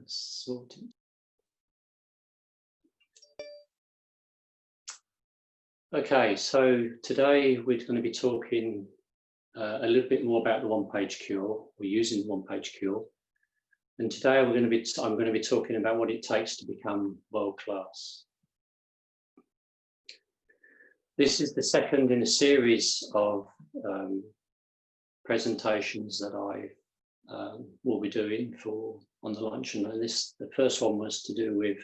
Sorted. Okay, so today we're going to be talking a little bit more about the one-page cure. We're using the one-page cure, and today I'm going to be talking about what it takes to become world-class. This is the second in a series of presentations that I will be doing on the luncheon. And the first one was to do with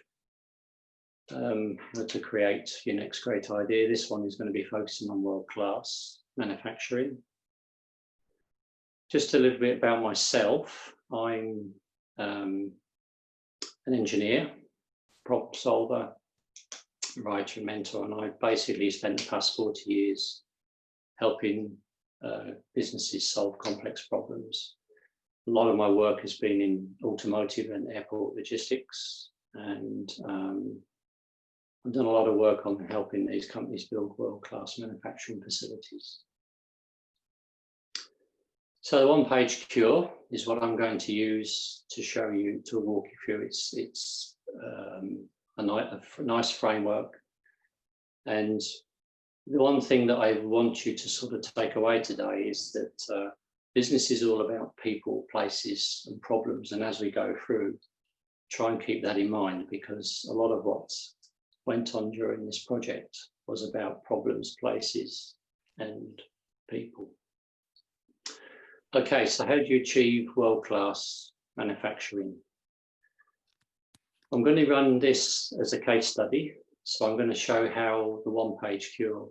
how to create your next great idea. This one is going to be focusing on world-class manufacturing. Just a little bit about myself. I'm an engineer, problem solver, writer, mentor, and I've basically spent the past 40 years helping businesses solve complex problems. A lot of my work has been in automotive and airport logistics, and I've done a lot of work on helping these companies build world-class manufacturing facilities. So the one-page cure is what I'm going to use to show you, to walk you through. It's a nice framework. And the one thing that I want you to sort of take away today is that business is all about people, places, and problems. And as we go through, try and keep that in mind, because a lot of what went on during this project was about problems, places, and people. Okay, so how do you achieve world-class manufacturing? I'm going to run this as a case study. So I'm going to show how the one-page cure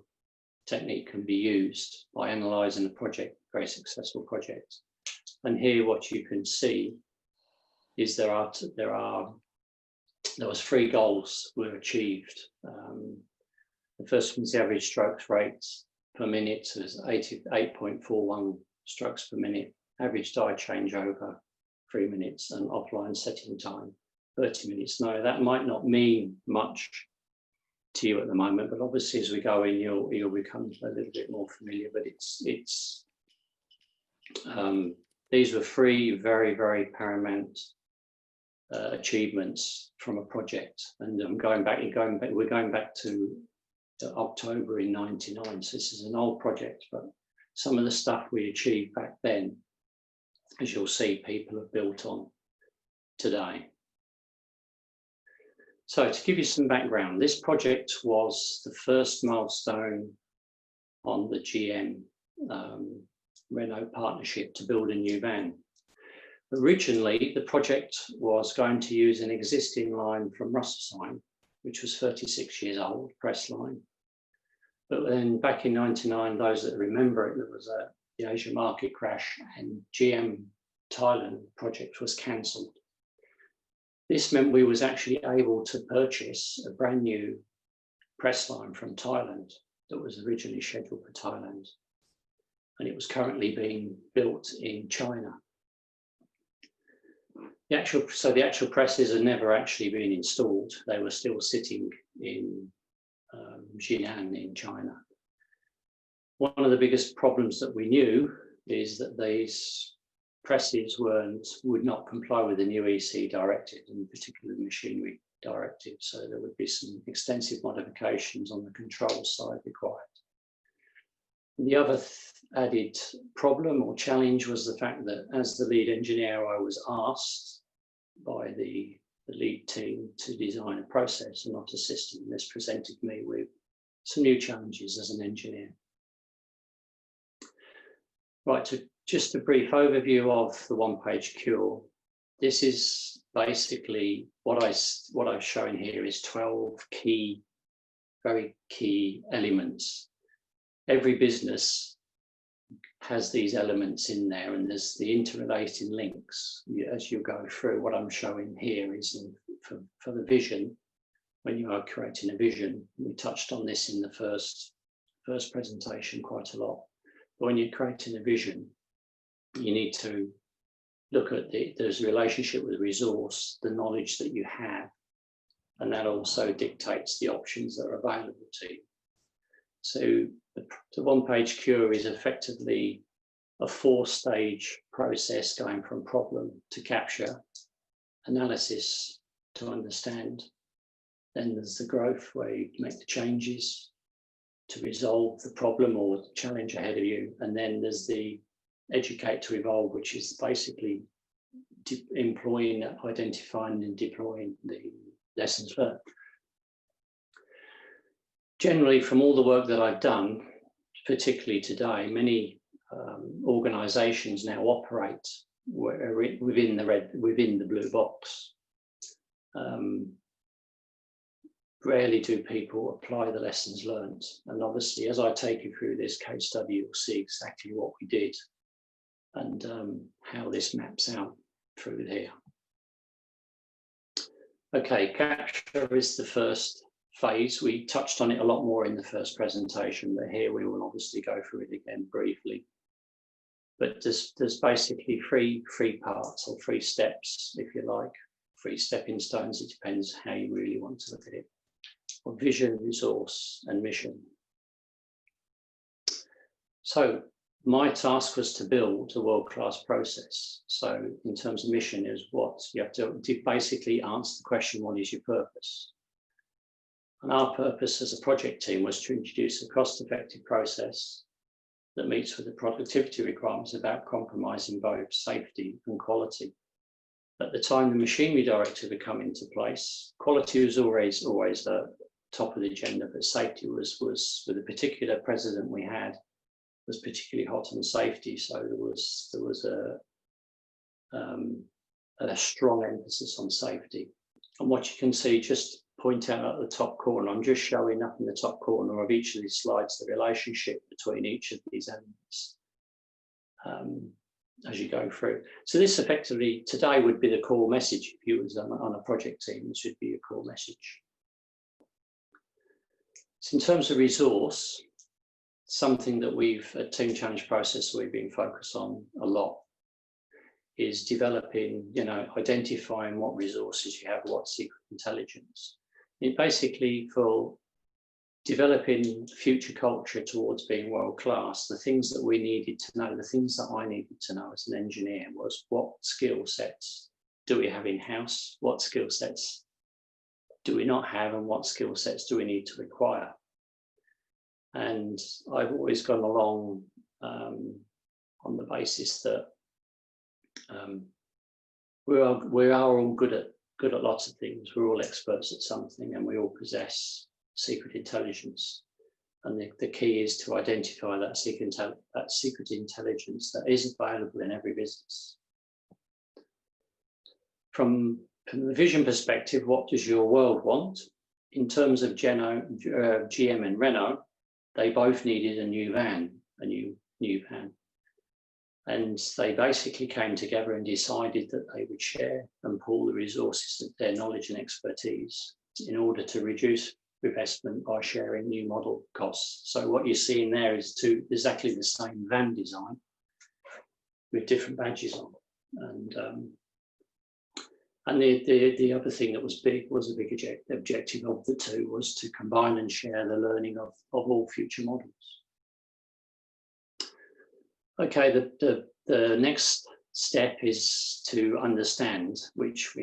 technique can be used by analysing a project, very successful project. And here what you can see is there was 3 goals were achieved. The first one's the average strokes rate per minute, so there's 8.41 strokes per minute, average die changeover 3 minutes, and offline setting time 30 minutes. Now that might not mean much to you at the moment, but obviously as we go in, you'll become a little bit more familiar. But these were 3 very, very paramount achievements from a project, and we're going back to October in '99. So this is an old project, but some of the stuff we achieved back then, as you'll see, people have built on today. So to give you some background, this project was the first milestone on the GM Renault partnership to build a new van. Originally, the project was going to use an existing line from Russelsheim, which was 36 years old, press line. But then back in '99, those that remember it, there was the Asia market crash, and GM Thailand project was cancelled. This meant we was actually able to purchase a brand new press line from Thailand that was originally scheduled for Thailand, and it was currently being built in China. The actual presses had never actually been installed. They were still sitting in Jinan in China. One of the biggest problems that we knew is that these presses would not comply with the new EC directive, and particularly the machinery directive. So there would be some extensive modifications on the control side required. The other added problem or challenge was the fact that as the lead engineer, I was asked by the lead team to design a process and not a system. This presented me with some new challenges as an engineer. Right, just a brief overview of the one-page cure. This is basically what I've shown here is 12 very key elements. Every business has these elements in there, and there's the interrelating links as you go through. What I'm showing here is for the vision. When you are creating a vision, we touched on this in the first presentation quite a lot. But when you're creating a vision, you need to look at there's a relationship with resource, the knowledge that you have, and that also dictates the options that are available to you. So the one-page cure is effectively a 4-stage process going from problem to capture analysis to understand. Then there's the growth, where you make the changes to resolve the problem or the challenge ahead of you. And then there's the educate to evolve, which is basically employing, identifying and deploying the lessons learned. Generally, from all the work that I've done, particularly today, many organisations now operate within the blue box. Rarely do people apply the lessons learned. And obviously, as I take you through this case study, you'll see exactly what we did and how this maps out through here. Okay, capture is the first phase. We touched on it a lot more in the first presentation, but here we will obviously go through it again briefly. But there's basically three parts, or 3 steps, if you like, 3 stepping stones. It depends how you really want to look at it. Or vision, resource, and mission. So my task was to build a world-class process. So in terms of mission, is what you have to basically answer the question, what is your purpose? And our purpose as a project team was to introduce a cost-effective process that meets with the productivity requirements without compromising both safety and quality. At the time the machinery directive had come into place, quality was always the top of the agenda, but safety was with the particular president we had, was particularly hot on safety. So there was a strong emphasis on safety. And what you can see, just point out at the top corner, I'm just showing up in the top corner of each of these slides the relationship between each of these elements as you go through. So this effectively today would be the core message. If you was on a project team, this would be a core message. So in terms of resource, something that we've, at Team Challenge Process, we've been focused on a lot is developing, identifying what resources you have, what secret intelligence. It basically, for developing future culture towards being world class, the things that we needed to know, the things that I needed to know as an engineer was what skill sets do we have in-house, what skill sets do we not have, and what skill sets do we need to acquire. And I've always gone along on the basis that we are all good at lots of things. We're all experts at something, and we all possess secret intelligence. And the key is to identify that secret intelligence that is available in every business. From the vision perspective, what does your world want? In terms of GM and Renault, they both needed a new van. And they basically came together and decided that they would share and pool the resources of their knowledge and expertise in order to reduce investment by sharing new model costs. So what you're seeing there is exactly the same van design with different badges on. And the other thing that was big, was a big objective of the two, was to combine and share the learning of all future models. Okay, the next step is to understand, which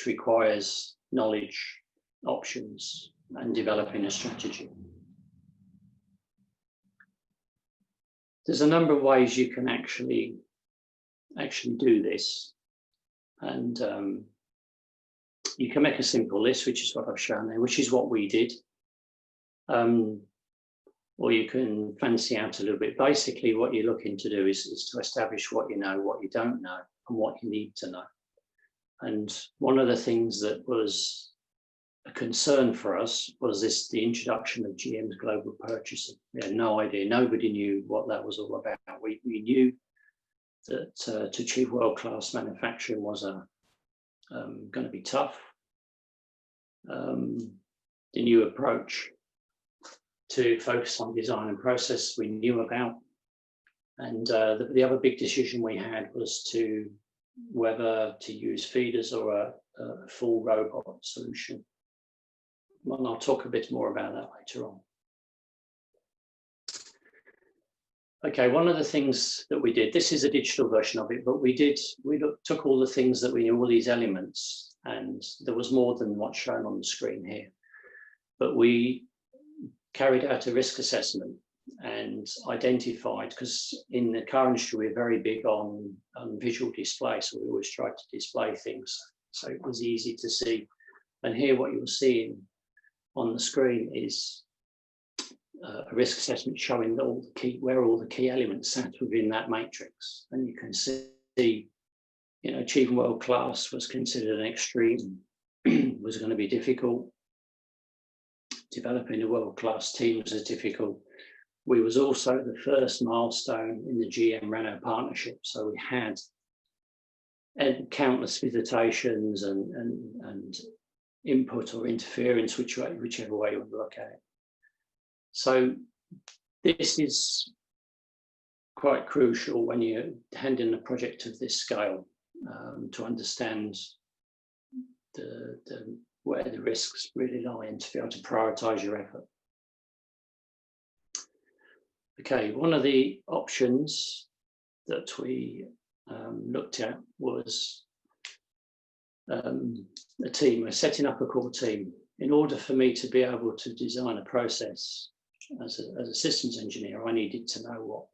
requires knowledge, options, and developing a strategy. There's a number of ways you can actually do this, and you can make a simple list, which is what I've shown there, which is what we did. Or you can fancy out a little bit. Basically, what you're looking to do is to establish what you know, what you don't know, and what you need to know. And one of the things that was a concern for us was the introduction of GM's global purchasing. We had no idea. Nobody knew what that was all about. We knew that to achieve world-class manufacturing was going to be tough. The new approach to focus on design and process we knew about. And the other big decision we had was whether to use feeders or a full robot solution. And I'll talk a bit more about that later on. Okay, one of the things that we did, this is a digital version of it, but we took all the things that we knew, all these elements, and there was more than what's shown on the screen here. But we carried out a risk assessment and identified, because in the car industry, we're very big on visual display, so we always try to display things so it was easy to see. And here what you're seeing on the screen is a risk assessment showing where all the key elements sat within that matrix. And you can see, you know, achieving world class was considered an extreme, was going to be difficult. Developing a world class team was difficult. We was also the first milestone in the GM Renault partnership. So we had countless visitations and input or interference, whichever way you want to look at it. So this is quite crucial when you're handling a project of this scale, to understand where the risks really lie and to be able to prioritize your effort. Okay, one of the options that we looked at was a team, setting up a core team. In order for me to be able to design a process as a systems engineer, I needed to know what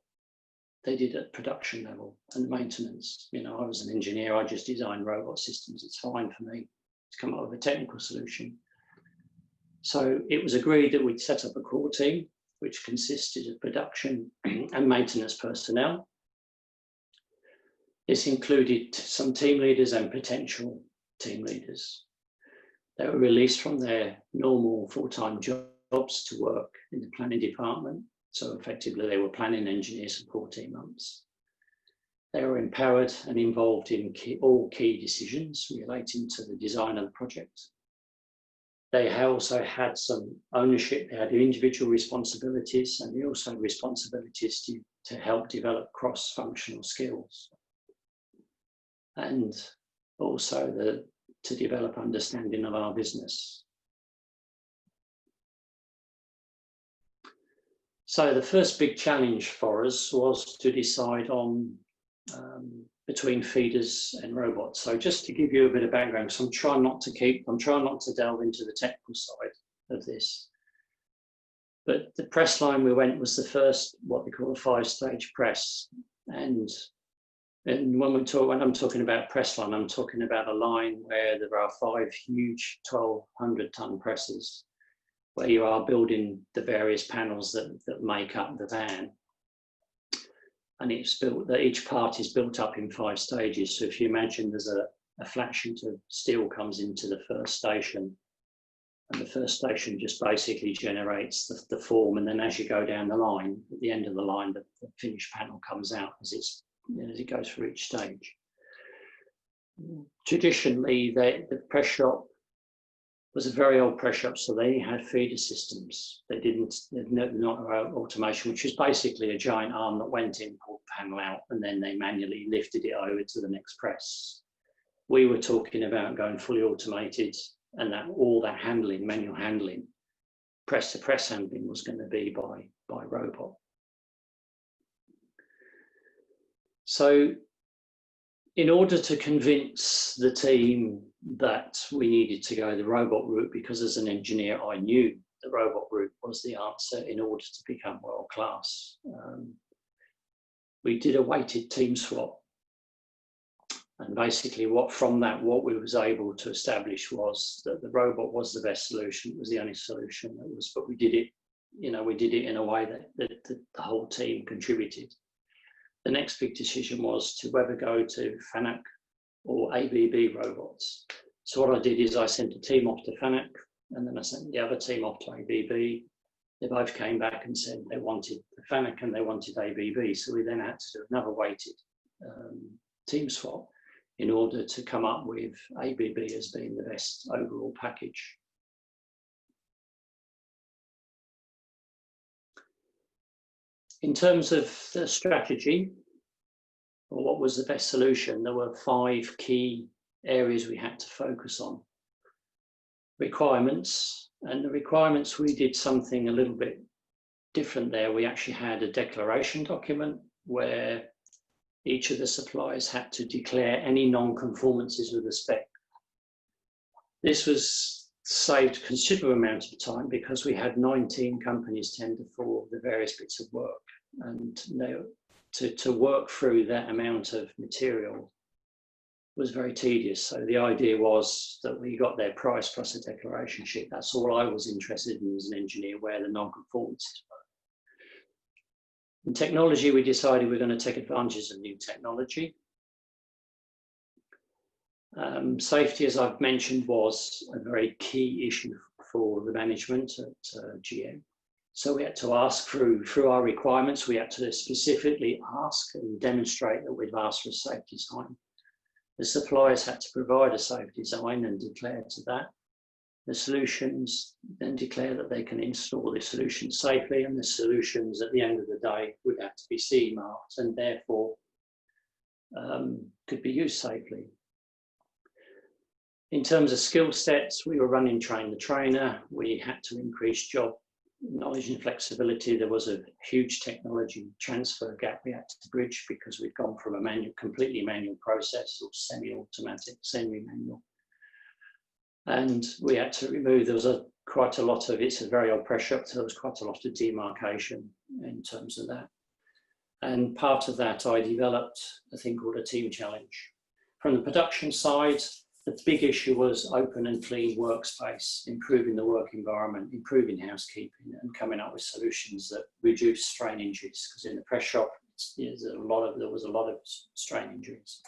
they did at production level and maintenance. You know, I was an engineer, I just designed robot systems. It's fine for me to come up with a technical solution. So it was agreed that we'd set up a core team, which consisted of production and maintenance personnel. This included some team leaders and potential team leaders. They were released from their normal full-time jobs to work in the planning department. So effectively, they were planning engineers for 14 months. They were empowered and involved in all key decisions relating to the design of the project. They also had some ownership. They had individual responsibilities, and they also had responsibilities to help develop cross-functional skills, and also to develop understanding of our business. So the first big challenge for us was to decide on between feeders and robots. So just to give you a bit of background, so I'm trying not to delve into the technical side of this. But the press line we went was the first, what we call a 5-stage press. And when I'm talking about press line, I'm talking about a line where there are 5 huge 1,200-ton presses, where you are building the various panels that make up the van. And it's built that each part is built up in 5 stages. So if you imagine there's a flat sheet of steel comes into the first station, and the first station just basically generates the form, and then as you go down the line, at the end of the line, the finished panel comes out as it goes through each stage. Traditionally, the press shop was a very old press shop, so they had feeder systems. They not automation, which was basically a giant arm that went in, pulled the panel out, and then they manually lifted it over to the next press. We were talking about going fully automated, and that all that handling, manual handling, press to press handling was going to be by robot. So in order to convince the team that we needed to go the robot route, because as an engineer, I knew the robot route was the answer in order to become world class. We did a weighted team swap. And basically what we was able to establish was that the robot was the best solution. It was the only solution that was, but we did it in a way that the whole team contributed. The next big decision was to whether go to FANUC or ABB robots. So what I did is I sent a team off to FANUC, and then I sent the other team off to ABB. They both came back and said they wanted the FANUC and they wanted ABB. So we then had to do another weighted team swap in order to come up with ABB as being the best overall package. In terms of the strategy, or what was the best solution, there were 5 key areas we had to focus on. Requirements, and the requirements, we did something a little bit different there, we actually had a declaration document where each of the suppliers had to declare any non-conformances with the spec. This was saved a considerable amount of time because we had 19 companies tender for the various bits of work, and to work through that amount of material was very tedious. So the idea was that we got their price plus a declaration sheet. That's all I was interested in as an engineer, where the non-conformances were. In technology, we decided we're going to take advantage of new technology. Safety, as I've mentioned, was a very key issue for the management at GM. So we had to ask through our requirements, we had to specifically ask and demonstrate that we've asked for a safe design. The suppliers had to provide a safe design and declare to that. The solutions then declare that they can install the solution safely, and the solutions at the end of the day would have to be CE marked and therefore could be used safely. In terms of skill sets, we were running train the trainer. We had to increase job knowledge and flexibility. There was a huge technology transfer gap we had to bridge because we'd gone from a completely manual process, or semi-automatic, semi-manual. And we had to remove, there was quite a lot of, it's a very old pressure up, so there was quite a lot of demarcation in terms of that. And part of that, I developed a thing called a team challenge. From the production side, the big issue was open and clean workspace, improving the work environment, improving housekeeping, and coming up with solutions that reduce strain injuries. Because in the press shop, there was a lot of strain injuries.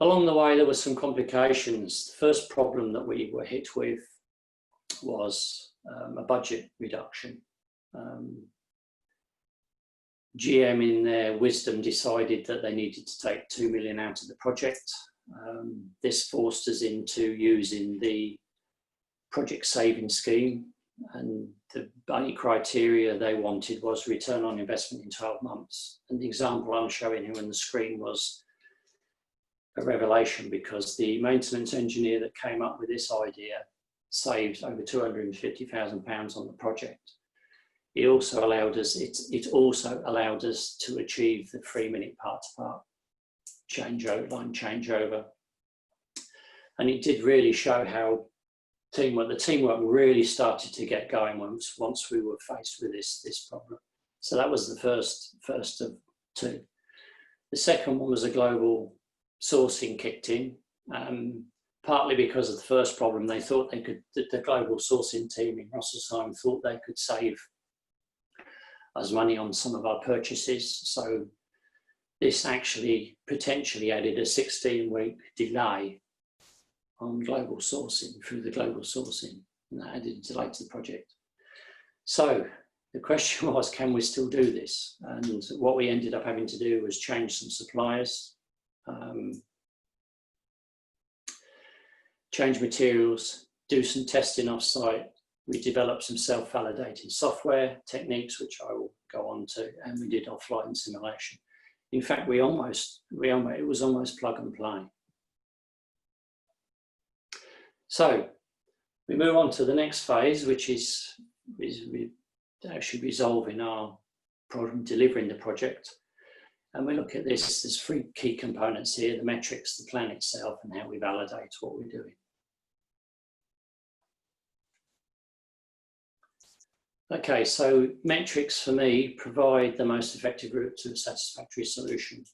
Along the way, there were some complications. The first problem that we were hit with was a budget reduction. GM, in their wisdom, decided that they needed to take 2 million out of the project. This forced us into using the project saving scheme, and the only criteria they wanted was return on investment in 12 months. And the example I'm showing here on the screen was a revelation, because the maintenance engineer that came up with this idea saved over £250,000 on the project. It also allowed us, it also allowed us to achieve the 3-minute part-to-part line changeover. And it did really show how the teamwork really started to get going once we were faced with this problem. So that was the first of two. The second one was a global sourcing kicked in, partly because of the first problem. They thought they could, the global sourcing team in Rüsselsheim thought they could save us money on some of our purchases. So this actually potentially added a 16-week delay on global sourcing through the global sourcing, and that added a delay to the project. So the question was, can we still do this? And what we ended up having to do was change some suppliers, change materials, do some testing off-site. We developed some self-validating software techniques, which I will go on to, and we did offline simulation. In fact, it was almost plug and play. So we move on to the next phase, which is actually resolving our problem, delivering the project. And we look at this, there's 3 key components here: the metrics, the plan itself, and how we validate what we're doing. Okay, so metrics for me provide the most effective route to a satisfactory solution.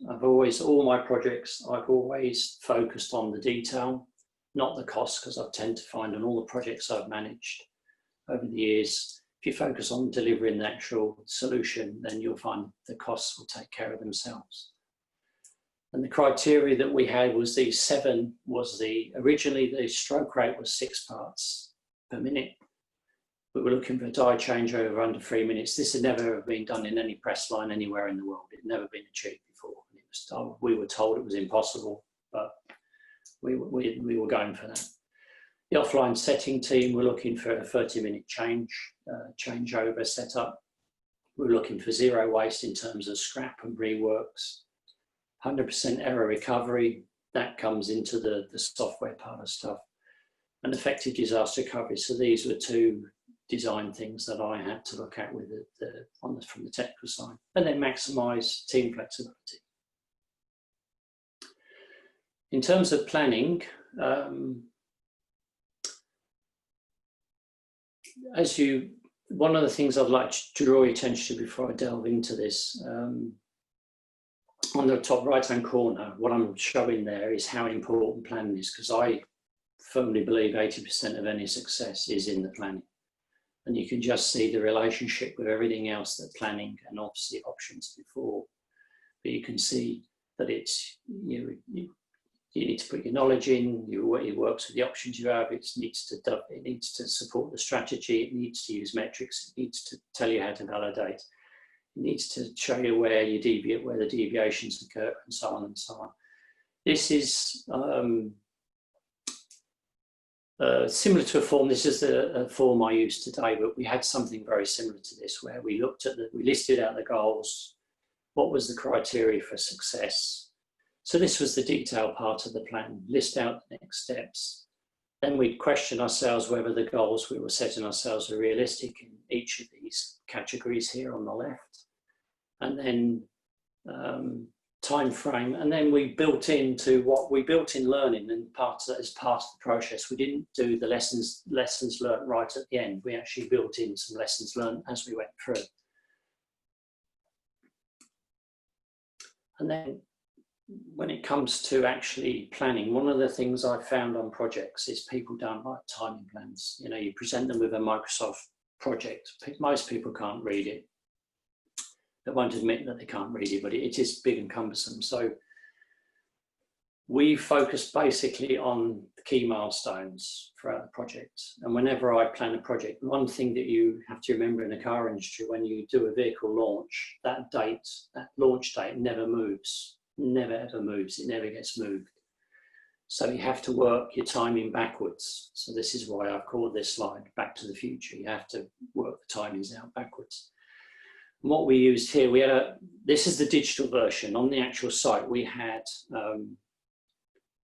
All my projects, I've always focused on the detail, not the cost, because I tend to find on all the projects I've managed over the years, if you focus on delivering the actual solution, then you'll find the costs will take care of themselves. And the criteria that we had was these 7, originally the stroke rate was 6 parts per minute. We were looking for a die changeover under 3 minutes. This had never been done in any press line anywhere in the world. It had never been achieved before. We were told it was impossible, but we were going for that. The offline setting team were looking for a 30-minute changeover setup. We were looking for 0 waste in terms of scrap and reworks. 100% error recovery, that comes into the software part of stuff. And effective disaster recovery. So these were 2 design things that I had to look at with from the technical side, and then maximise team flexibility. In terms of planning, one of the things I'd like to draw your attention to before I delve into this, on the top right-hand corner, what I'm showing there is how important planning is, because I firmly believe 80% of any success is in the planning. And you can just see the relationship with everything else that planning and obviously options before. But you can see that it's, you need to put your knowledge in, it works with the options you have, it needs to support the strategy, it needs to use metrics, it needs to tell you how to validate. It needs to show you where you deviate, where the deviations occur, and so on and so on. This is similar to a form. This is a form I use today, but we had something very similar to this, where we looked at we listed out the goals, what was the criteria for success. So this was the detailed part of the plan, list out the next steps. Then we'd question ourselves whether the goals we were setting ourselves are realistic in each of these categories here on the left. And then time frame. And then we built in learning, and as part of the process. We didn't do the lessons learned right at the end. We actually built in some lessons learned as we went through. And then when it comes to actually planning, one of the things I've found on projects is people don't like timing plans. You know, you present them with a Microsoft project. Most people can't read it. They won't admit that they can't read it, but it is big and cumbersome. So we focus basically on the key milestones throughout the project. And whenever I plan a project, one thing that you have to remember in the car industry, when you do a vehicle launch, that launch date never moves. Never ever moves, it never gets moved. So you have to work your timing backwards. So this is why I've called this slide Back to the Future. You have to work the timings out backwards. And what we used here, this is the digital version. On the actual site, we had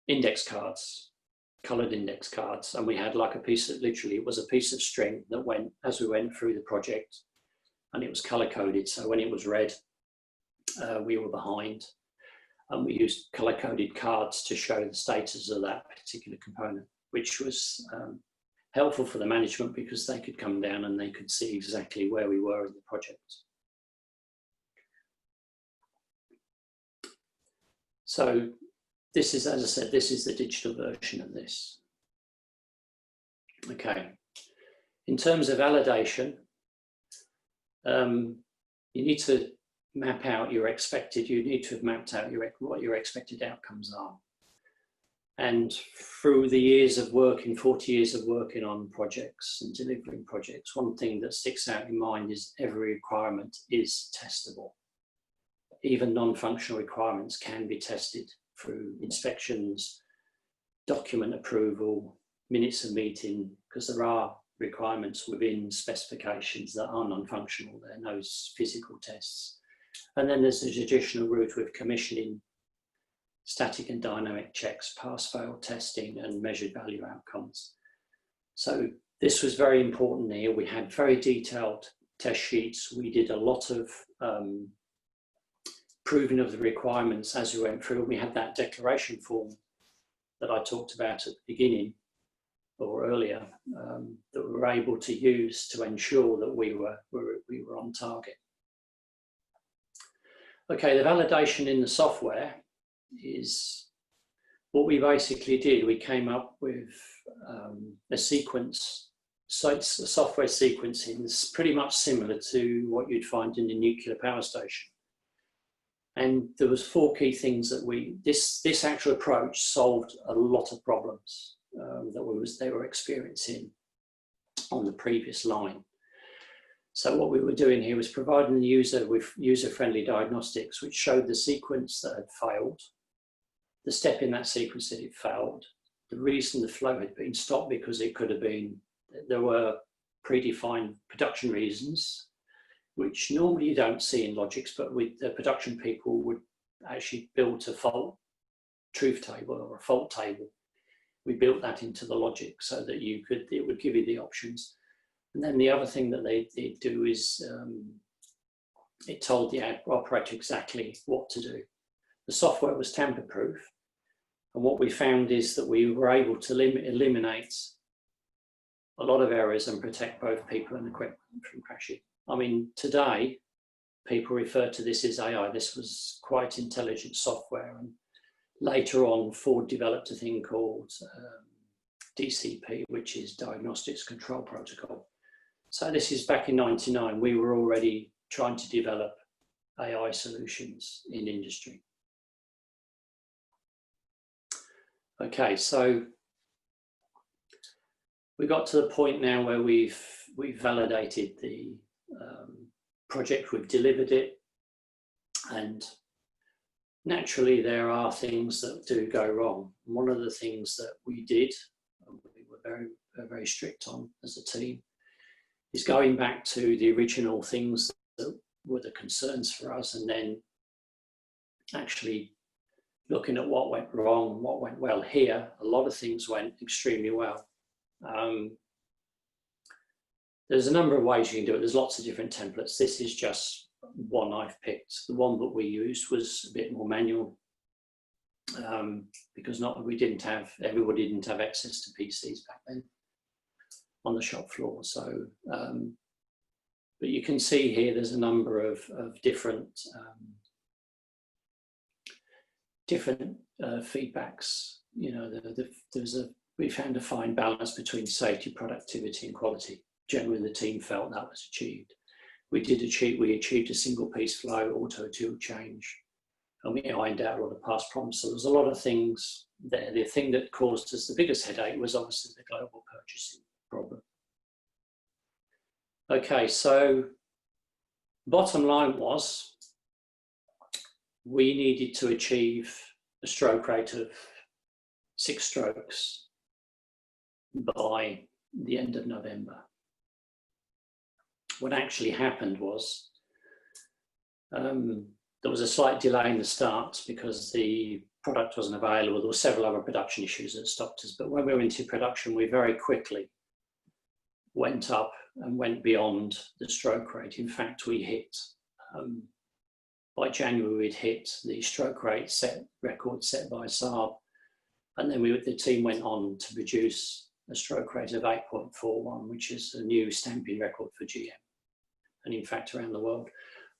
index cards, coloured index cards, and we had like literally it was a piece of string that went as we went through the project, and it was colour coded. So when it was red, we were behind. And we used colour-coded cards to show the status of that particular component, which was helpful for the management because they could come down and they could see exactly where we were in the project. So this is, as I said, this is the digital version of this. Okay. In terms of validation, you need to map out you need to have mapped out what your expected outcomes are. And through the years of working, 40 years of working on projects and delivering projects, one thing that sticks out in mind is every requirement is testable. Even non-functional requirements can be tested through inspections, document approval, minutes of meeting, because there are requirements within specifications that are non-functional. There are no physical tests. And then there's the traditional route with commissioning, static and dynamic checks, pass-fail testing, and measured value outcomes. So this was very important here. We had very detailed test sheets. We did a lot of proving of the requirements as we went through. We had that declaration form that I talked about at the beginning or earlier that we were able to use to ensure that we were on target. Okay, the validation in the software is what we basically did. We came up with a sequence, so it's a software sequencing. It's pretty much similar to what you'd find in a nuclear power station. And there was 4 key things that this actual approach solved a lot of problems that they were experiencing on the previous line. So what we were doing here was providing the user with user-friendly diagnostics, which showed the sequence that had failed, the step in that sequence that it failed, the reason the flow had been stopped, because it could have been, there were predefined production reasons, which normally you don't see in logics, but with the production people would actually build a fault truth table or a fault table. We built that into the logic so that it would give you the options. And then the other thing that they do is it told the operator exactly what to do. The software was tamper-proof, and what we found is that we were able to eliminate a lot of errors and protect both people and equipment from crashing. I mean, today, people refer to this as AI. This was quite intelligent software, and later on, Ford developed a thing called DCP, which is Diagnostics Control Protocol. So this is back in '99. We were already trying to develop AI solutions in industry. Okay, so we got to the point now where we've validated the project, we've delivered it, and naturally there are things that do go wrong. One of the things that we did, and we were very strict on as a team, is going back to the original things that were the concerns for us, and then actually looking at what went wrong and what went well. Here, a lot of things went extremely well. There's a number of ways you can do it. There's lots of different templates. This is just one I've picked. The one that we used was a bit more manual because everybody didn't have access to PCs back then on the shop floor. So, but you can see here there's a number of different feedbacks. You know, we found a fine balance between safety, productivity, and quality. Generally, the team felt that was achieved. We achieved a single piece flow, auto tool change, and we ironed out a lot of past problems. So there's a lot of things there. The thing that caused us the biggest headache was obviously the global purchasing problem. Okay, so bottom line was we needed to achieve a stroke rate of 6 strokes by the end of November. What actually happened was there was a slight delay in the start because the product wasn't available. There were several other production issues that stopped us. But when we went into production, we very quickly went up and went beyond the stroke rate. In fact, we hit, by January, we'd hit the stroke rate record set by Saab. And then the team went on to produce a stroke rate of 8.41, which is a new stamping record for GM, and in fact around the world.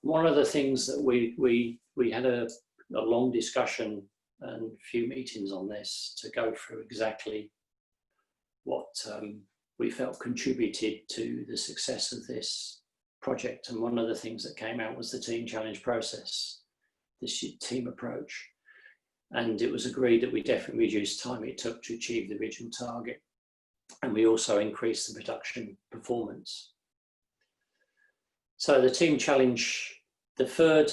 One of the things that we had a long discussion and a few meetings on this to go through exactly what we felt contributed to the success of this project. And one of the things that came out was the team challenge process, this team approach. And it was agreed that we definitely reduced time it took to achieve the original target. And we also increased the production performance. So the team challenge, the third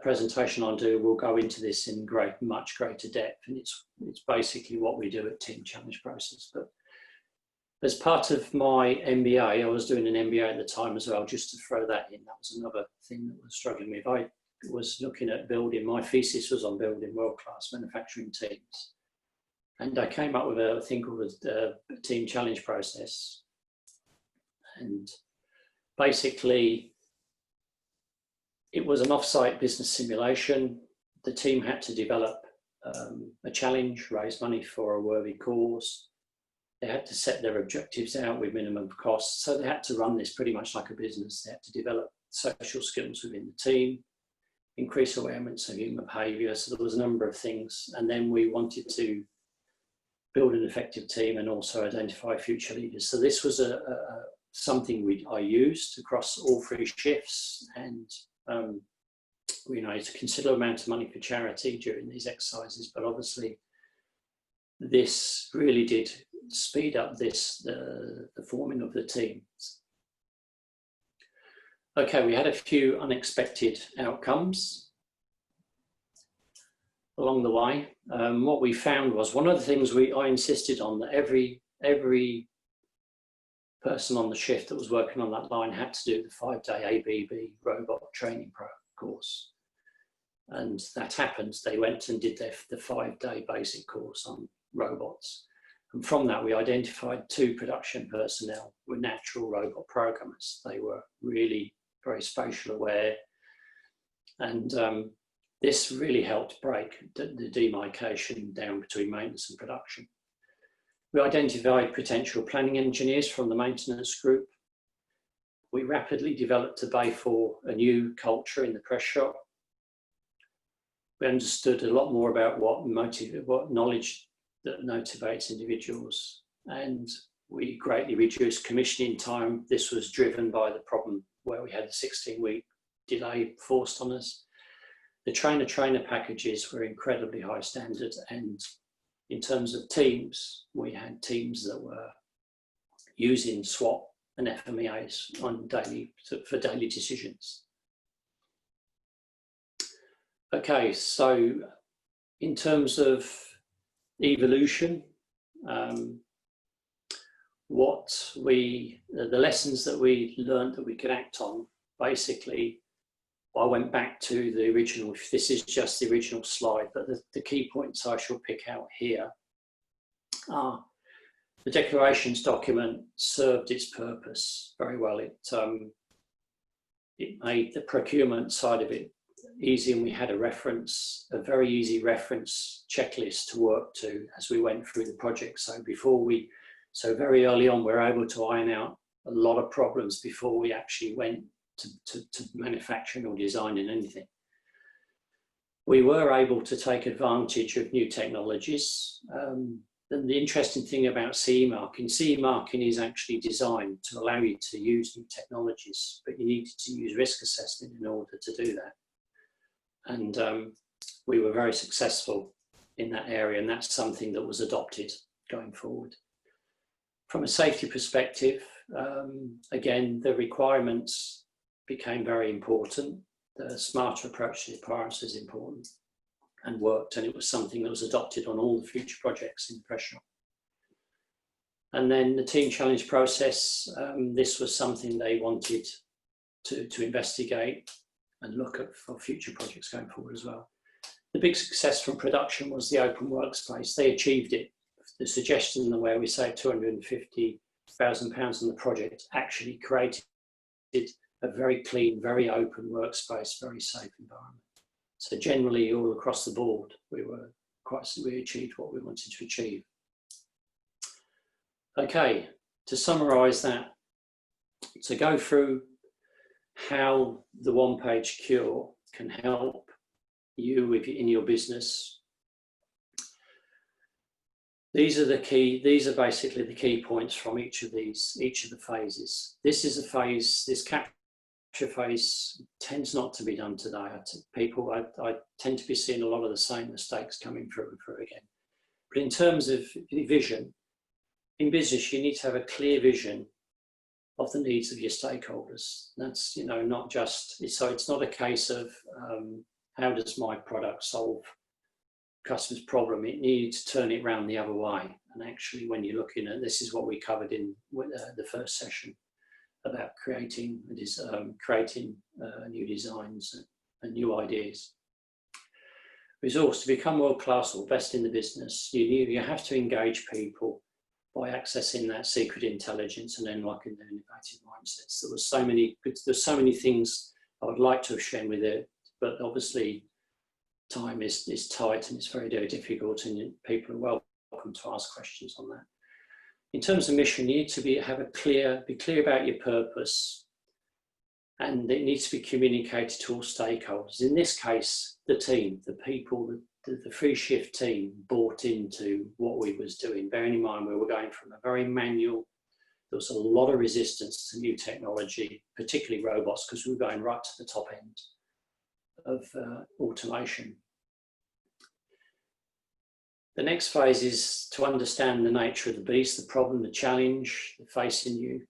presentation I'll do will go into this in much greater depth. And it's basically what we do at team challenge process. But as part of my MBA, I was doing an MBA at the time as well, just to throw that in. That was another thing that was struggling with. I was looking at building, my thesis was on building world-class manufacturing teams. And I came up with a thing called the team challenge process. And basically, it was an off-site business simulation. The team had to develop a challenge, raise money for a worthy cause. They had to set their objectives out with minimum costs. So they had to run this pretty much like a business. They had to develop social skills within the team, increase awareness of human behaviour. So there was a number of things. And then we wanted to build an effective team and also identify future leaders. So this was something I used across all 3 shifts, and we raised a considerable amount of money for charity during these exercises. But obviously, this really did speed up the forming of the team. Okay, we had a few unexpected outcomes along the way. What we found was one of the things I insisted on, that every person on the shift that was working on that line had to do the 5-day ABB robot training course. And that happened. They went and did the 5-day basic course on robots. And from that, we identified 2 production personnel were natural robot programmers. They were really very spatial aware. And this really helped break the demarcation down between maintenance and production. We identified potential planning engineers from the maintenance group. We rapidly developed a bay for a new culture in the press shop. We understood a lot more about what knowledge that motivates individuals, and we greatly reduced commissioning time. This was driven by the problem where we had a 16-week delay forced on us. The trainer-trainer packages were incredibly high standard, and in terms of teams, we had teams that were using SWAT and FMEAs on for daily decisions. Okay, so in terms of evolution, the lessons that we learned that we could act on, basically, I went back to the original, this is just the original slide, but the key points I shall pick out here are the declarations document served its purpose very well. It made the procurement side of it easy, and we had a very easy reference checklist to work to as we went through the project. So very early on, we were able to iron out a lot of problems before we actually went to manufacturing or designing anything. We were able to take advantage of new technologies. And the interesting thing about CE marking is actually designed to allow you to use new technologies, but you needed to use risk assessment in order to do that. And we were very successful in that area, and that's something that was adopted going forward. From a safety perspective, again, the requirements became very important. The smarter approach to requirements is important and worked, and it was something that was adopted on all the future projects in the press shop. And then the team challenge process, this was something they wanted to investigate and look at for future projects going forward as well. The big success from production was the open workspace. They achieved it. The suggestion where we say £250,000 on the project actually created a very clean, very open workspace, very safe environment. So generally, all across the board, we achieved what we wanted to achieve. Okay, to summarise that, to go through how the one-page cure can help you in your business. These are basically the key points from each of the phases. This is a phase, this capture phase tends not to be done today. I tend to be seeing a lot of the same mistakes coming through and through again. But in terms of vision, in business, you need to have a clear vision of the needs of your stakeholders. That's, not just, so it's not a case of how does my product solve customer's problem. It needs to turn it around the other way. And actually, when you're looking at, this is what we covered in the first session about creating new designs and new ideas. Resource, to become world-class or best in the business, you have to engage people by accessing that secret intelligence and unlocking their innovative mindsets. There's so many things I would like to have shown with it, but obviously time is tight and it's very, very difficult, and people are welcome to ask questions on that. In terms of mission, you need to be clear about your purpose, and it needs to be communicated to all stakeholders. In this case, the team, the people, the free shift team bought into what we was doing. Bearing in mind, we were going from a very manual, there was a lot of resistance to new technology, particularly robots, because we were going right to the top end of automation. The next phase is to understand the nature of the beast, the problem, the challenge facing you.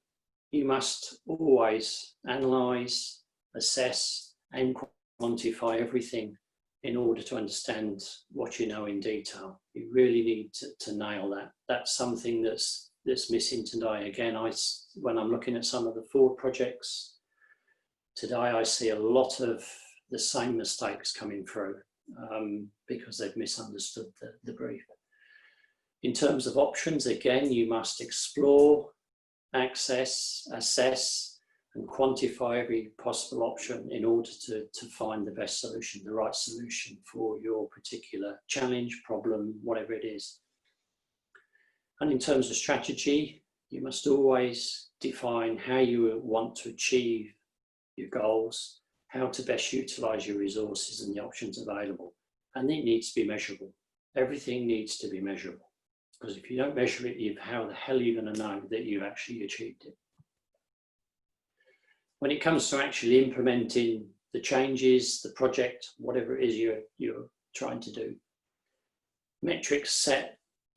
You must always analyse, assess and quantify everything in order to understand what you know in detail. You really need to nail that. That's something that's missing today. Again, when I'm looking at some of the forward projects today, I see a lot of the same mistakes coming through because they've misunderstood the brief. In terms of options, again, you must explore, access, assess, and quantify every possible option in order to find the best solution, the right solution for your particular challenge, problem, whatever it is. And in terms of strategy, you must always define how you want to achieve your goals, how to best utilize your resources and the options available. And it needs to be measurable. Everything needs to be measurable. Because if you don't measure it, how the hell are you going to know that you've actually achieved it? When it comes to actually implementing the changes, the project, whatever it is you're trying to do, metrics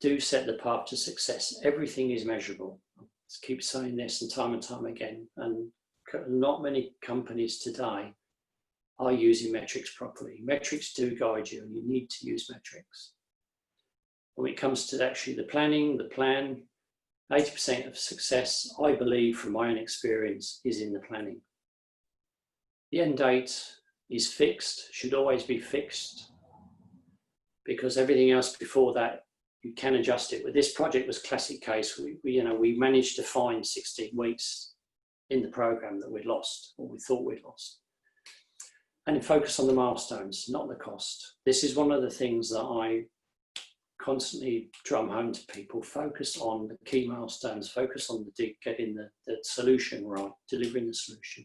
do set the path to success. Everything is measurable. I keep saying this and time again, and not many companies today are using metrics properly. Metrics do guide you, and you need to use metrics. When it comes to actually the planning, the plan, 80% of success, I believe from my own experience, is in the planning. The end date is fixed, should always be fixed, because everything else before that, you can adjust it. But this project was a classic case. We managed to find 16 weeks in the program that we'd lost, or we thought we'd lost. And focus on the milestones, not the cost. This is one of the things that I constantly drum home to people. Focus on the key milestones, focus on getting the solution right, delivering the solution.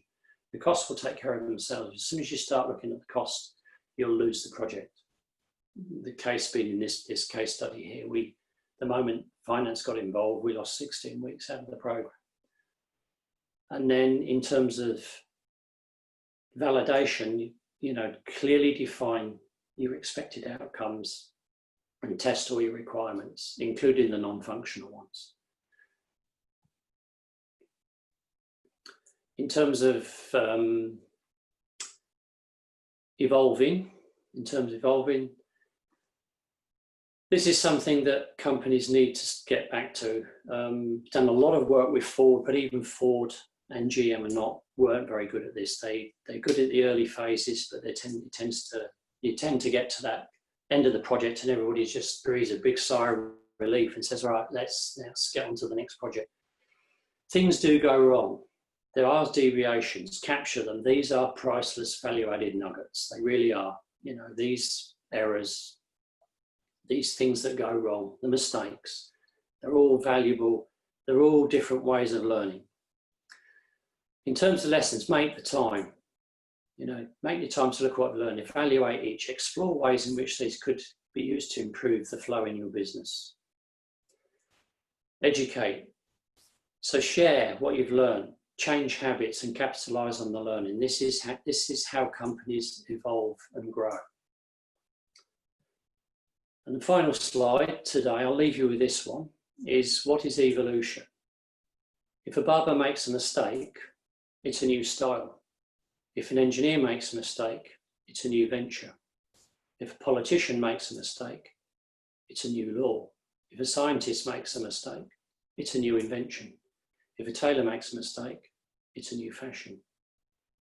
The costs will take care of themselves. As soon as you start looking at the cost, you'll lose the project. The case being in this case study here, the moment finance got involved, we lost 16 weeks out of the program. And then in terms of validation, clearly define your expected outcomes and test all your requirements, including the non-functional ones. In terms of evolving, this is something that companies need to get back to. Done a lot of work with Ford, but even Ford and GM weren't very good at this. They're good at the early phases, but you tend to get to that end of the project and everybody just breathes a big sigh of relief and says, all right, let's get on to the next project. Things do go wrong. There are deviations, capture them. These are priceless value-added nuggets. They really are. These errors, these things that go wrong, the mistakes, they're all valuable. They're all different ways of learning. In terms of lessons, make the time. Make the time to look at what you learn, evaluate each, explore ways in which these could be used to improve the flow in your business. Educate. So share what you've learned, change habits and capitalize on the learning. This is how companies evolve and grow. And the final slide today, I'll leave you with this one, is what is evolution? If a barber makes a mistake, it's a new style. If an engineer makes a mistake, it's a new venture. If a politician makes a mistake, it's a new law. If a scientist makes a mistake, it's a new invention. If a tailor makes a mistake, it's a new fashion.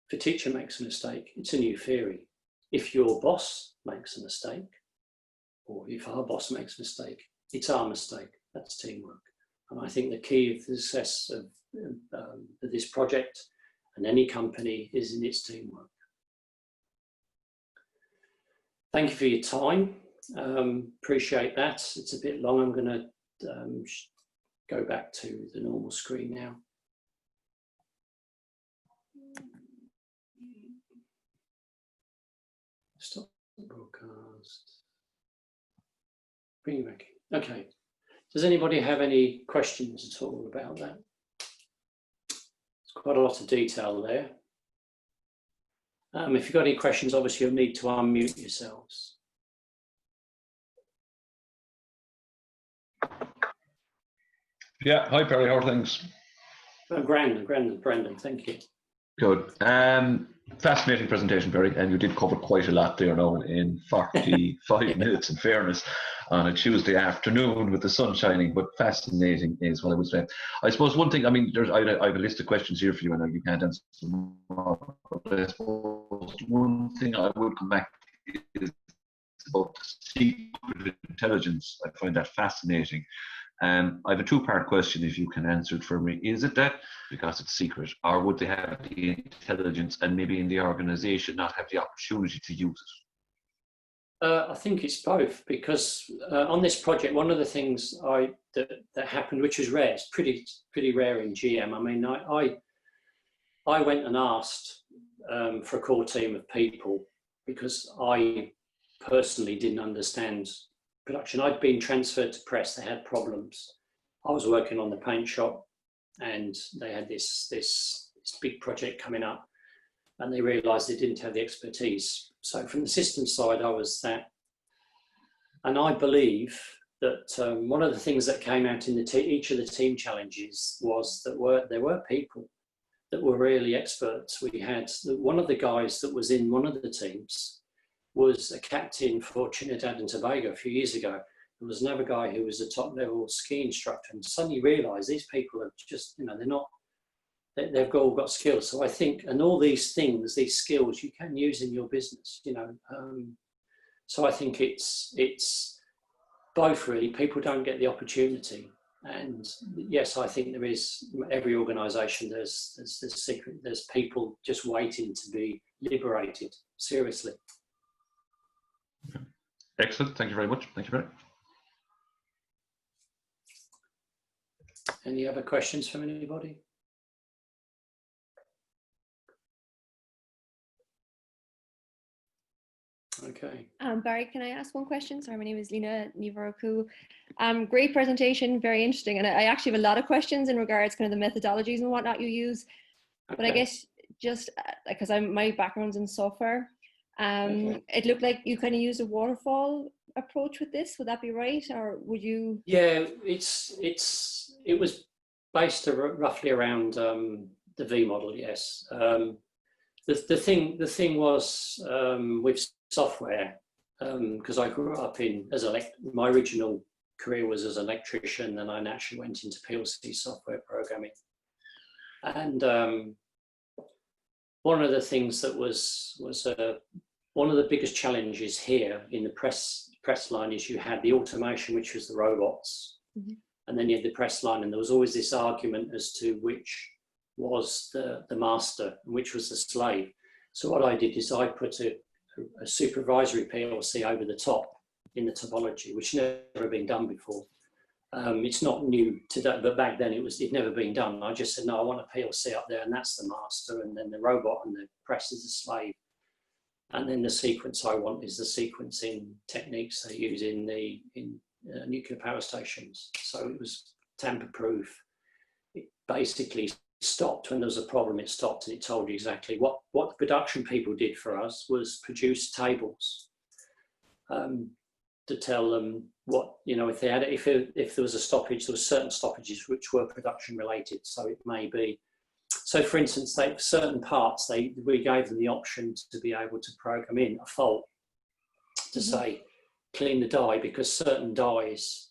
If a teacher makes a mistake, it's a new theory. If your boss makes a mistake, or if our boss makes a mistake, it's our mistake. That's teamwork. And I think the key of the success of this project and any company is in its teamwork. Thank you for your time. Appreciate that. It's a bit long. I'm going to go back to the normal screen now. Stop the broadcast. Bring you back in. Okay. Does anybody have any questions at all about that? There's quite a lot of detail there. If you've got any questions, obviously you'll need to unmute yourselves. Yeah, hi Perry, how are things? Oh, Brandon, thank you. Good. Fascinating presentation, Perry, and you did cover quite a lot there now in 45 minutes, in fairness, on a Tuesday afternoon with the sun shining, but fascinating is what I would say. I suppose one thing, I mean, I have a list of questions here for you, and I know you can't answer them all, but I suppose one thing I would come back to is about secret intelligence. I find that fascinating. I have a two-part question, if you can answer it for me. Is it that because it's secret, or would they have the intelligence and maybe in the organisation not have the opportunity to use it? I think it's both, because on this project, one of the things that happened, which was rare, it's pretty rare in GM. I mean, I went and asked for a core team of people because I personally didn't understand production. I'd been transferred to press. They had problems. I was working on the paint shop, and they had this big project coming up, and they realised they didn't have the expertise. So from the system side, I was that. And I believe that one of the things that came out in each of the team challenges was that there were people that were really experts. We had one of the guys that was in one of the teams was a captain for Trinidad and Tobago a few years ago. There was another guy who was a top level ski instructor, and suddenly realised these people are just, they're not, they've all got skills. So I think, and all these things, these skills you can use in your business, so I think it's both really. People don't get the opportunity. And yes, I think there is, every organisation, there's people just waiting to be liberated, seriously. Excellent. Thank you very much. Thank you very much. Any other questions from anybody? Okay. Barry, can I ask one question? Sorry, my name is Lena Nivaroku. Great presentation, very interesting. And I actually have a lot of questions in regards kind of the methodologies and whatnot you use. Okay. But I guess just because my background's in software, okay. It looked like you kind of used a waterfall approach with this. Would that be right? Or would you? Yeah, it was based roughly around the V model, yes. The thing was with software, because I grew up my original career was as an electrician, and I naturally went into PLC software programming. And one of the things that was one of the biggest challenges here in the press line is you had the automation, which was the robots, mm-hmm. and then you had the press line, and there was always this argument as to which was the master and which was the slave. So what I did is I put a supervisory PLC over the top in the topology, which never been done before. It's not new today, but back then it'd never been done. I just said, no, I want a PLC up there, and that's the master, and then the robot and the press is the slave. And then the sequence I want is the sequencing techniques they use in nuclear power stations. So it was tamper-proof. It basically stopped when there was a problem. It stopped, and it told you exactly what the production people did for us was produce tables to tell them what, if they had if there was a stoppage, there were certain stoppages which were production related. So it may be. So for instance, certain parts we gave them the option to be able to program in a fault to mm-hmm. say clean the die, because certain dies,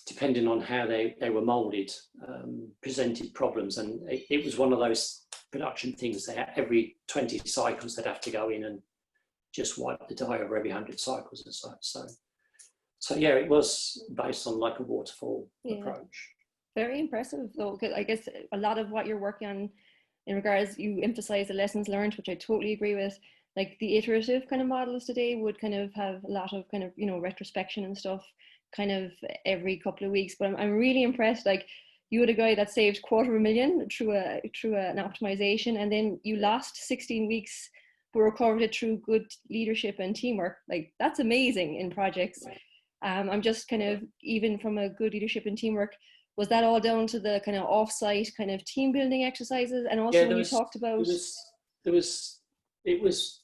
depending on how they were moulded, presented problems. And it was one of those production things that every 20 cycles they'd have to go in and just wipe the die over every 100 cycles and such. So yeah, it was based on like a waterfall approach. Very impressive though, because I guess a lot of what you're working on in regards, you emphasize the lessons learned, which I totally agree with. Like the iterative kind of models today would kind of have a lot of kind of, retrospection and stuff kind of every couple of weeks. But I'm really impressed. Like you had a guy that saved $250,000 through an optimization, and then you lost 16 weeks but recovered it through good leadership and teamwork. Like that's amazing in projects. I'm just kind of, even from a good leadership and teamwork, was that all down to the kind of off-site kind of team building exercises? And also when you talked about... I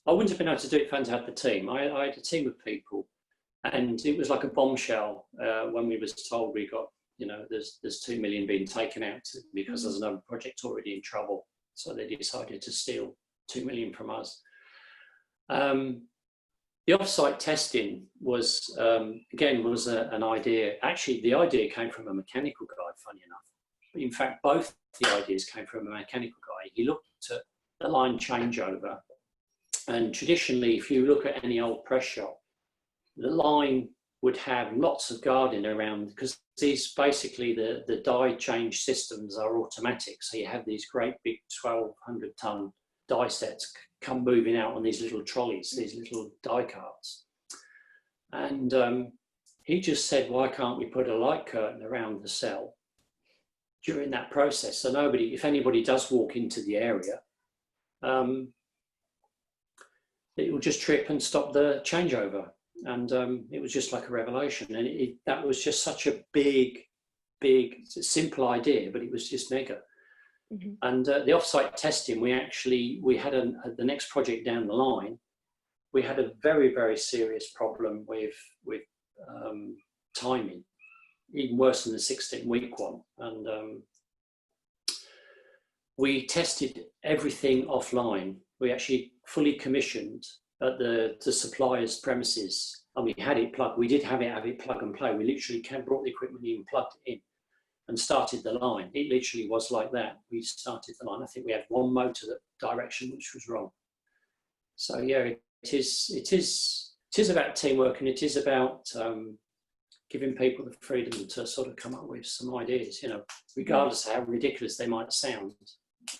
wouldn't have been able to do it if I hadn't had the team. I had a team of people, and it was like a bombshell when we was told we got, there's 2 million being taken out because there's another project already in trouble. So they decided to steal 2 million from us. The off-site testing was, again, was an idea. Actually, the idea came from a mechanical guy, funny enough. In fact, both the ideas came from a mechanical guy. He looked at the line changeover And traditionally, if you look at any old press shop, the line would have lots of guarding around, because these basically the die change systems are automatic. So you have these great big 1,200 ton die sets come moving out on these little trolleys, these little die carts. And he just said, why can't we put a light curtain around the cell during that process? So nobody, if anybody does walk into the area, it will just trip and stop the changeover. And it was just like a revelation. And that was just such a big, simple idea, but it was just mega. Mm-hmm. And the offsite testing, we had the next project down the line, we had a very, very serious problem with timing, even worse than the 16-week one. And we tested everything offline. We actually fully commissioned at the supplier's premises, and we had it plugged. We did have it plug and play. We literally brought the equipment in, plugged it in, and started the line. It literally was like that. We started the line. I think we had one motor direction which was wrong. So yeah, it is about teamwork, and it is about giving people the freedom to sort of come up with some ideas, regardless of how ridiculous they might sound,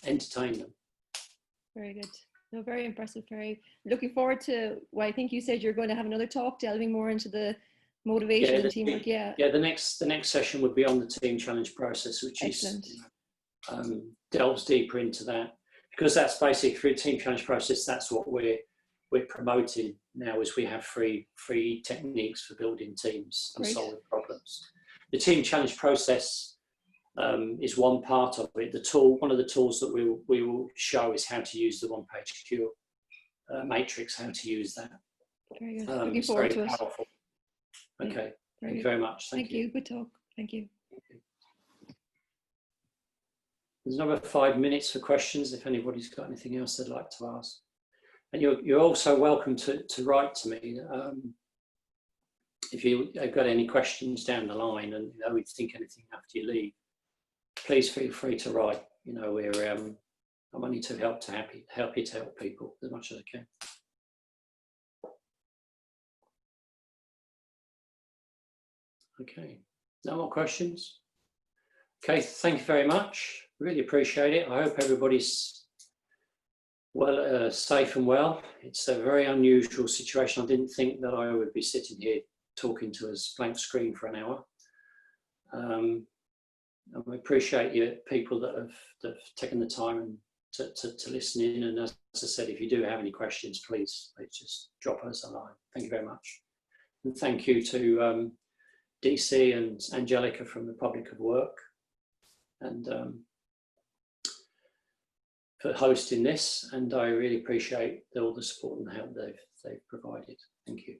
entertain them. Very good. No, very impressive, Perry. Looking forward to, well, I think you said you're going to have another talk delving more into the motivation and teamwork. Yeah. The next session would be on the team challenge process, which Excellent. is delves deeper into that, because that's basically through the team challenge process. That's what we're promoting now, is we have free techniques for building teams and solving problems. The team challenge process is one part of it. One of the tools that we will show is how to use the one-page cure matrix, how to use that. Very good. Looking forward to it. Powerful. Okay. Yeah, Thank you very much. Thank you. Good talk. Thank you. There's another 5 minutes for questions if anybody's got anything else they'd like to ask. And you're also welcome to write to me if you've got any questions down the line, and we think anything after you leave. Please feel free to write. I'm only to help people as much as I can. Okay, no more questions? Okay, thank you very much. Really appreciate it. I hope everybody's well, safe and well. It's a very unusual situation. I didn't think that I would be sitting here talking to a blank screen for an hour. I appreciate you people that have taken the time and to listen in. And as I said, if you do have any questions, please just drop us a line. Thank you very much. And thank you to DC and Angelica from the Public of Work, and for hosting this. And I really appreciate all the support and help they've provided. Thank you.